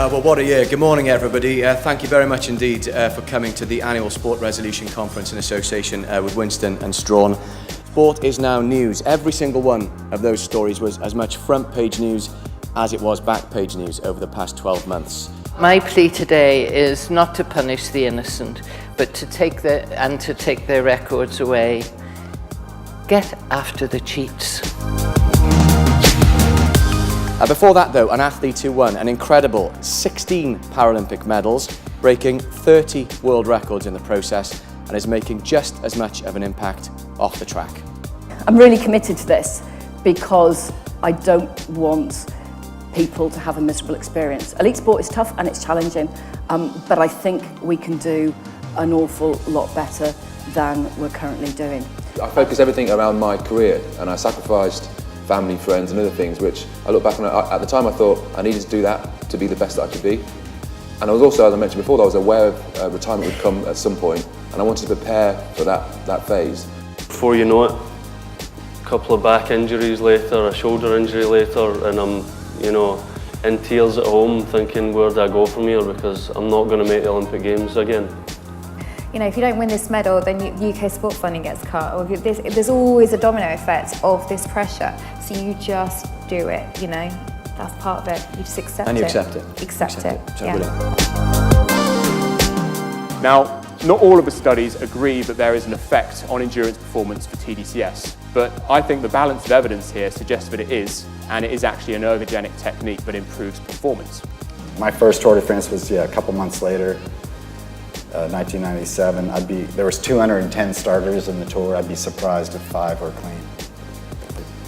Well, what a year. Good morning, everybody. Thank you very much indeed for coming to the annual Sport Resolution Conference in association with Winston and Strawn. Sport is now news. Every single one of those stories was as much front page news as it was back page news over the past 12 months. My plea today is not to punish the innocent, but to take their records away. Get after the cheats. Before that, though, an athlete who won an incredible 16 Paralympic medals, breaking 30 world records in the process, and is making just as much of an impact off the track. I'm really committed to this because I don't want people to have a miserable experience. Elite sport is tough and it's challenging, but I think we can do an awful lot better than we're currently doing. I focused everything around my career and I sacrificed family, friends and other things, which I look back on. At the time I thought I needed to do that to be the best that I could be. And I was also, as I mentioned before, I was aware of retirement would come at some point, and I wanted to prepare for that phase. Before you know it, a couple of back injuries later, a shoulder injury later, and I'm, in tears at home thinking, where do I go from here, because I'm not going to make the Olympic Games again. If you don't win this medal, then UK sport funding gets cut. Or there's always a domino effect of this pressure. So you just do it, That's part of it. You just accept it. And you accept it. Accept it, yeah. Now, not all of the studies agree that there is an effect on endurance performance for TDCS, but I think the balance of evidence here suggests that it is, and it is actually an ergogenic technique that improves performance. My first Tour de France was a couple months later. 1997, there was 210 starters in the tour. I'd be surprised if 5 were clean.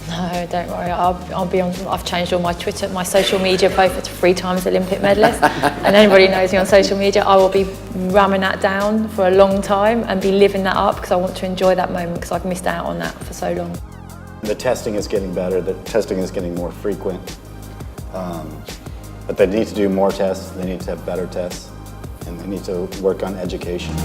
No, don't worry. I've changed all my Twitter, my social media profile to 3 times Olympic medalist. And anybody knows me on social media, I will be ramming that down for a long time and be living that up because I want to enjoy that moment because I've missed out on that for so long. The testing is getting better. The testing is getting more frequent. But they need to do more tests. They need to have better tests. And they need to work on education.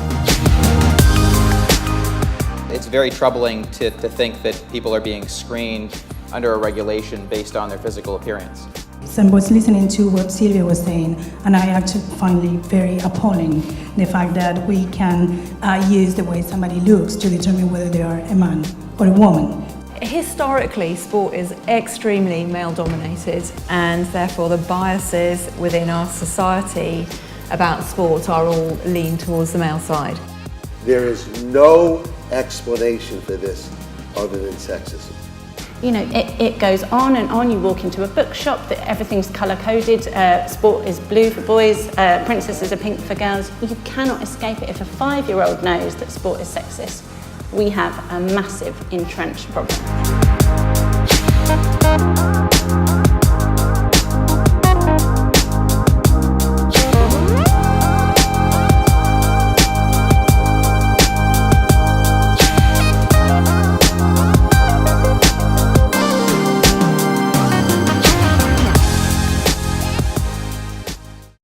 It's very troubling to think that people are being screened under a regulation based on their physical appearance. So I was listening to what Sylvia was saying, and I actually find it very appalling, the fact that we can use the way somebody looks to determine whether they are a man or a woman. Historically, sport is extremely male-dominated, and therefore the biases within our society about sport are all lean towards the male side. There is no explanation for this other than sexism. It goes on and on. You walk into a bookshop, that everything's colour-coded, sport is blue for boys, princesses are pink for girls. You cannot escape it. If a 5-year-old knows that sport is sexist, we have a massive entrenched problem.